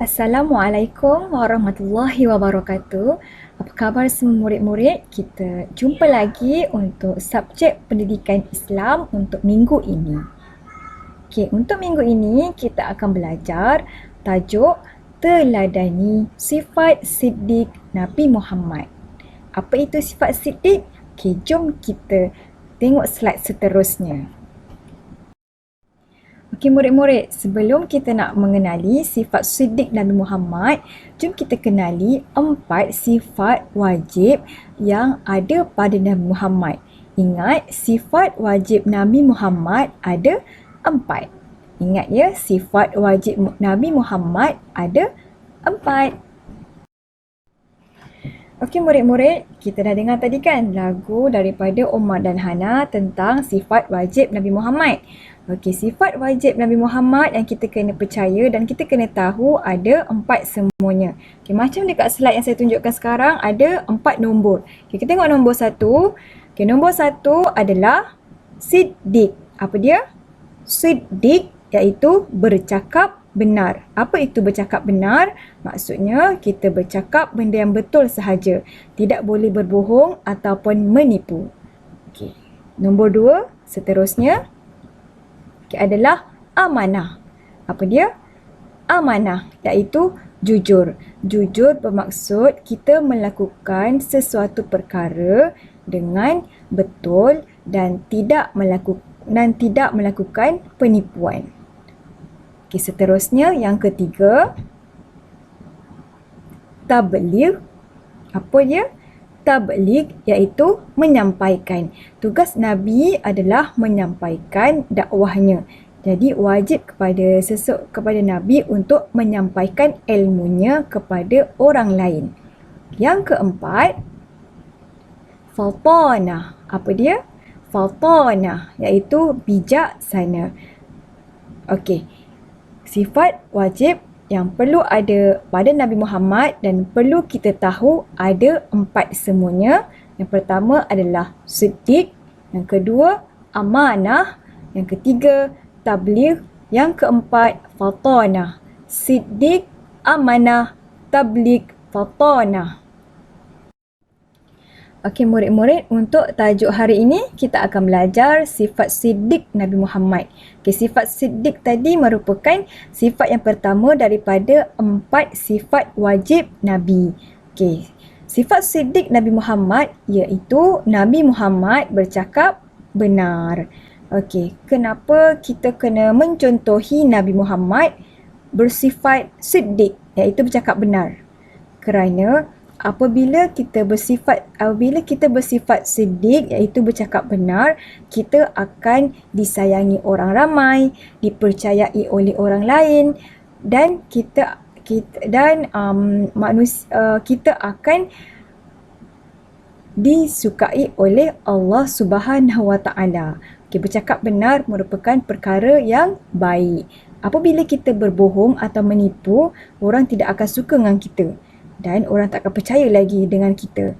Assalamualaikum warahmatullahi wabarakatuh. Apa khabar semua murid-murid? Kita jumpa lagi untuk subjek pendidikan Islam untuk minggu ini. Okey, untuk minggu ini kita akan belajar tajuk teladani sifat siddiq Nabi Muhammad. Apa itu sifat siddiq? Okey, jom kita tengok slide seterusnya. Okey murid-murid, sebelum kita nak mengenali sifat siddiq Nabi Muhammad, jom kita kenali 4 sifat wajib yang ada pada Nabi Muhammad. Ingat, sifat wajib Nabi Muhammad ada 4. Ingat ya, sifat wajib Nabi Muhammad ada 4. Okey murid-murid, kita dah dengar tadi kan lagu daripada Omar dan Hana tentang sifat wajib Nabi Muhammad. Okey, sifat wajib Nabi Muhammad yang kita kena percaya dan kita kena tahu ada 4 semuanya. Okey, macam dekat slide yang saya tunjukkan sekarang ada 4 nombor. Okey, kita tengok nombor 1. Okey, nombor 1 adalah siddiq. Apa dia? Siddiq iaitu bercakap benar. Apa itu bercakap benar? Maksudnya kita bercakap benda yang betul sahaja. Tidak boleh berbohong ataupun menipu. Okey. Nombor 2 seterusnya adalah amanah. Apa dia? Amanah iaitu jujur. Jujur bermaksud kita melakukan sesuatu perkara dengan betul dan tidak melakukan penipuan. Okey, seterusnya yang ketiga, tabligh. Apa dia? Tabligh iaitu menyampaikan. Tugas Nabi adalah menyampaikan dakwahnya. Jadi wajib kepada Nabi untuk menyampaikan ilmunya kepada orang lain. Yang keempat, fatanah. Apa dia? Fatanah iaitu bijaksana. Okey. Sifat wajib yang perlu ada pada Nabi Muhammad dan perlu kita tahu ada 4 semuanya. Yang pertama adalah siddiq, yang kedua amanah, yang ketiga tabligh, yang keempat fatanah. Siddiq, amanah, tabligh, fatanah. Okey murid-murid, untuk tajuk hari ini kita akan belajar sifat siddiq Nabi Muhammad. Okey, sifat siddiq tadi merupakan sifat yang pertama daripada 4 sifat wajib Nabi. Okey, sifat siddiq Nabi Muhammad iaitu Nabi Muhammad bercakap benar. Okey, kenapa kita kena mencontohi Nabi Muhammad bersifat siddiq iaitu bercakap benar? Kerana apabila kita bersifat siddiq iaitu bercakap benar, kita akan disayangi orang ramai, dipercayai oleh orang lain dan kita akan disukai oleh Allah Subhanahu Wa Taala. Okay, bercakap benar merupakan perkara yang baik. Apabila kita berbohong atau menipu, orang tidak akan suka dengan kita. Dan orang tak akan percaya lagi dengan kita.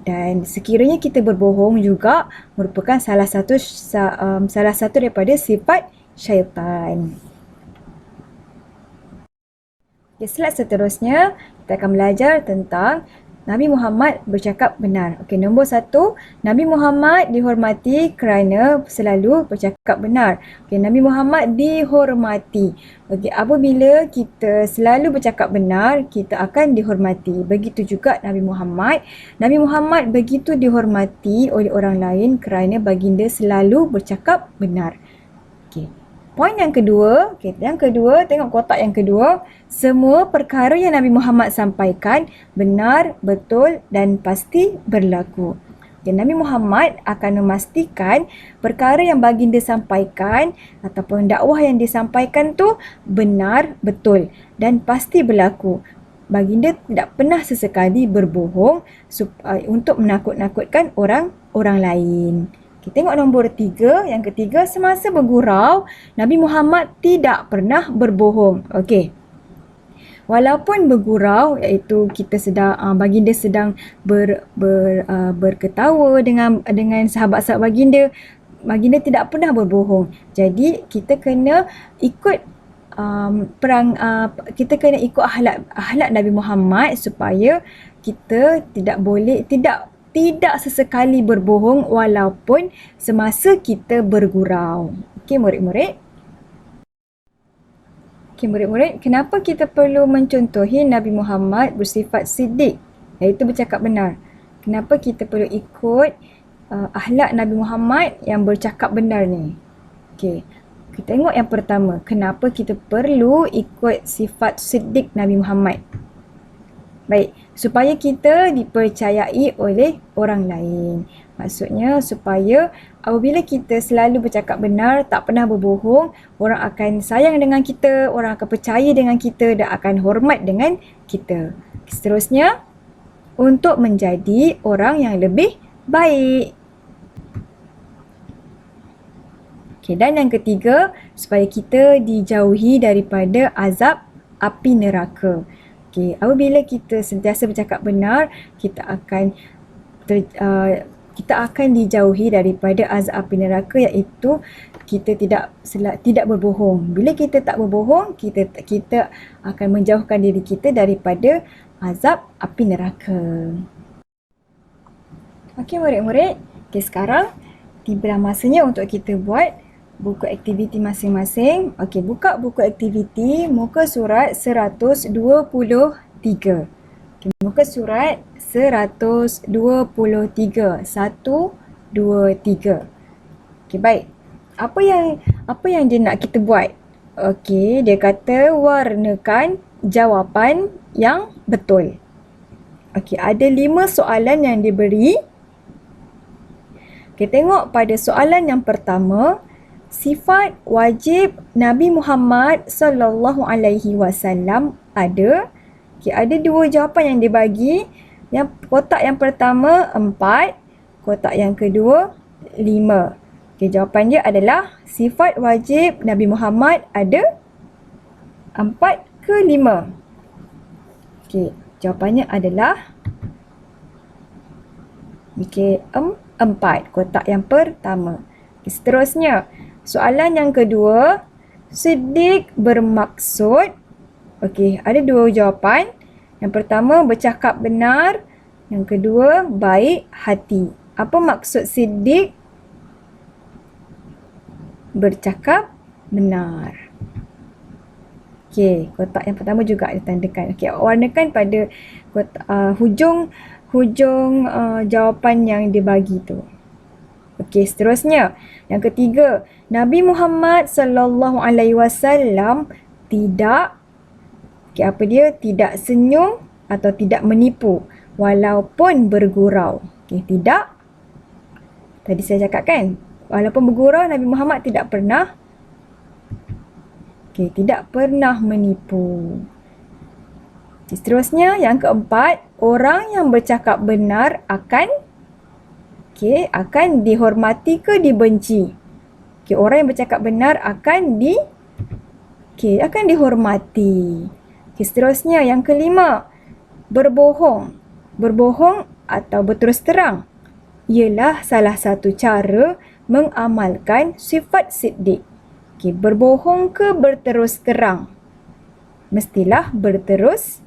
Dan sekiranya kita berbohong juga merupakan salah satu daripada sifat syaitan. Okay, slide seterusnya kita akan belajar tentang Nabi Muhammad bercakap benar. Okey, nombor 1, Nabi Muhammad dihormati kerana selalu bercakap benar. Okey, Nabi Muhammad dihormati. Okey, apabila kita selalu bercakap benar, kita akan dihormati. Begitu juga Nabi Muhammad. Nabi Muhammad begitu dihormati oleh orang lain kerana baginda selalu bercakap benar. Okey. Poin yang kedua, tengok kotak yang kedua. Semua perkara yang Nabi Muhammad sampaikan benar, betul dan pasti berlaku. Dan Nabi Muhammad akan memastikan perkara yang baginda sampaikan ataupun dakwah yang disampaikan tu benar, betul dan pasti berlaku. Baginda tidak pernah sesekali berbohong untuk menakut-nakutkan orang lain. Kita tengok nombor 3. Yang ketiga, semasa bergurau, Nabi Muhammad tidak pernah berbohong. Okey. Walaupun bergurau, iaitu kita baginda sedang berketawa dengan sahabat-sahabat baginda tidak pernah berbohong. Jadi kita kena ikut kita kena ikut akhlak Nabi Muhammad supaya kita tidak sesekali berbohong walaupun semasa kita bergurau. Okey murid-murid. Okey murid-murid, kenapa kita perlu mencontohi Nabi Muhammad bersifat siddiq, iaitu bercakap benar? Kenapa kita perlu ikut akhlak Nabi Muhammad yang bercakap benar ni? Okey. Kita tengok yang pertama, kenapa kita perlu ikut sifat siddiq Nabi Muhammad? Baik, supaya kita dipercayai oleh orang lain. Maksudnya supaya apabila kita selalu bercakap benar, tak pernah berbohong, orang akan sayang dengan kita, orang akan percaya dengan kita dan akan hormat dengan kita. Seterusnya, untuk menjadi orang yang lebih baik. Okay, dan yang ketiga, supaya kita dijauhi daripada azab api neraka. Okay, apabila kita sentiasa bercakap benar, kita akan dijauhi daripada azab api neraka, iaitu kita tidak berbohong. Bila kita tak berbohong, kita akan menjauhkan diri kita daripada azab api neraka. Okey murid-murid, sekarang tibalah masanya untuk kita buat buku aktiviti masing-masing. Okey, buka buku aktiviti muka surat 123. Okey, muka surat 123. 1, 2, 3. Okey, baik. Apa yang dia nak kita buat? Okey, dia kata warnakan jawapan yang betul. Okey, ada 5 soalan yang diberi. Okey, tengok pada soalan yang pertama. Sifat wajib Nabi Muhammad sallallahu alaihi wasallam ada. Okay, ada 2 jawapan yang dibagi. Yang kotak yang pertama 4, kotak yang kedua 5. Okay, jawapan dia adalah sifat wajib Nabi Muhammad ada 4 ke 5. Okay, jawapannya adalah 4, kotak yang pertama. Okay, seterusnya soalan yang kedua, siddiq bermaksud. Okey, ada 2 jawapan. Yang pertama, bercakap benar. Yang kedua, baik hati. Apa maksud siddiq? Bercakap benar. Okey, kotak yang pertama juga ditandakan. Okey, warnakan pada hujung jawapan yang dibagi tu. Okey, seterusnya. Yang ketiga, Nabi Muhammad sallallahu alaihi wasallam tidak tidak senyum atau tidak menipu walaupun bergurau. Okey, tidak. Tadi saya cakap kan, walaupun bergurau Nabi Muhammad tidak pernah tidak pernah menipu. Okey, seterusnya yang keempat, orang yang bercakap benar akan dihormati ke dibenci? Okey, orang yang bercakap benar akan dihormati. Okey, seterusnya yang kelima, berbohong. Berbohong atau berterus terang ialah salah satu cara mengamalkan sifat siddiq. Okey, berbohong ke berterus terang? Mestilah berterus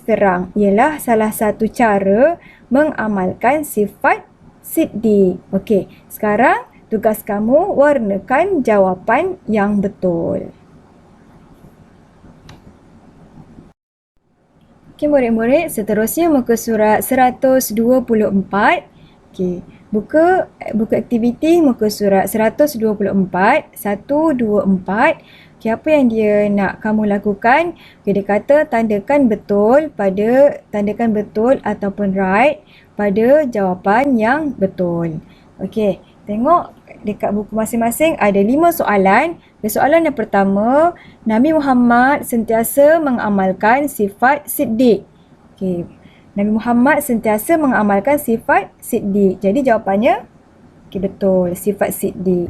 terang ialah salah satu cara mengamalkan sifat siddiq. Okey, sekarang tugas kamu warnakan jawapan yang betul. Okey murid-murid, seterusnya muka surat 124. Okey, buku aktiviti muka surat 124, 124. Okey, apa yang dia nak kamu lakukan? Okey, dia kata tandakan betul ataupun right pada jawapan yang betul. Okey, tengok dekat buku masing-masing ada 5 soalan. Soalan yang pertama, Nabi Muhammad sentiasa mengamalkan sifat siddiq. Okey, Nabi Muhammad sentiasa mengamalkan sifat siddiq. Jadi jawapannya betul, sifat siddiq.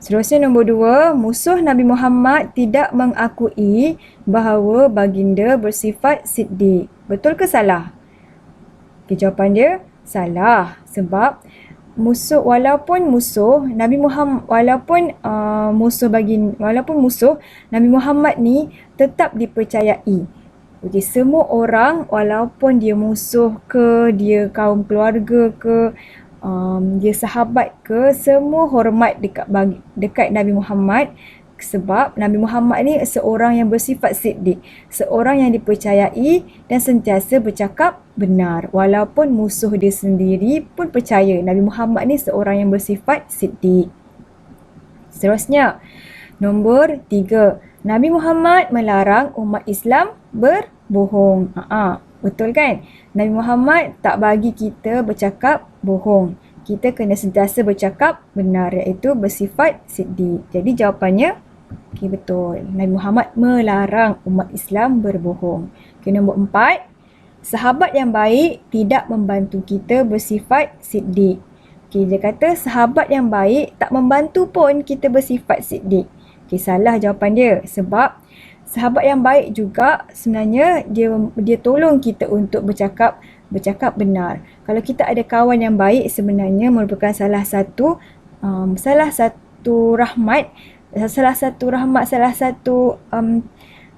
Seterusnya nombor 2, musuh Nabi Muhammad tidak mengakui bahawa baginda bersifat siddiq. Betul ke salah? Jawapan dia salah, sebab musuh, walaupun musuh Nabi Muhammad, walaupun musuh Nabi Muhammad ni tetap dipercayai. Okey, semua orang walaupun dia musuh ke, dia kaum keluarga ke, dia sahabat ke, semua hormat dekat Nabi Muhammad, sebab Nabi Muhammad ni seorang yang bersifat siddiq, seorang yang dipercayai dan sentiasa bercakap benar. Walaupun musuh dia sendiri pun percaya Nabi Muhammad ni seorang yang bersifat siddiq. Seterusnya, nombor 3. Nabi Muhammad melarang umat Islam berbohong. Betul kan? Nabi Muhammad tak bagi kita bercakap bohong. Kita kena sentiasa bercakap benar, iaitu bersifat siddiq. Jadi jawapannya, okey, betul. Nabi Muhammad melarang umat Islam berbohong. Okey, nombor 4. Sahabat yang baik tidak membantu kita bersifat siddiq. Okey, dia kata sahabat yang baik tak membantu pun kita bersifat siddiq. Okey, salah jawapan dia. Sebab sahabat yang baik juga sebenarnya dia tolong kita untuk bercakap benar. Kalau kita ada kawan yang baik, sebenarnya merupakan salah satu rahmat,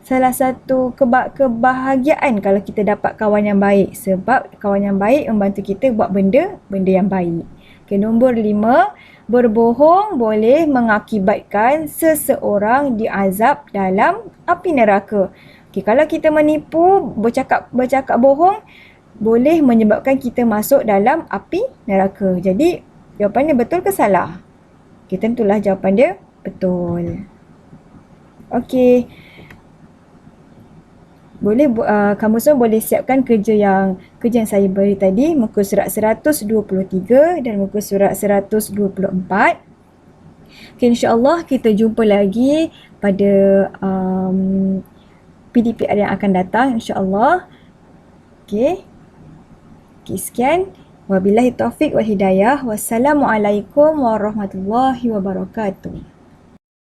salah satu kebahagiaan kalau kita dapat kawan yang baik, sebab kawan yang baik membantu kita buat benda yang baik. Okay, nombor 5, berbohong boleh mengakibatkan seseorang diazab dalam api neraka. Okay, kalau kita menipu, bercakap bohong, boleh menyebabkan kita masuk dalam api neraka. Jadi, jawapannya betul ke salah? Okay, tentulah jawapan dia betul. Okey. Boleh kamu semua boleh siapkan kerja yang saya beri tadi, muka surat 123 dan muka surat 124. Okay, insya-Allah kita jumpa lagi pada PDPR yang akan datang, insya-Allah. Okey. Sekian. Wabillahi taufik wal hidayah. Wassalamualaikum warahmatullahi wabarakatuh.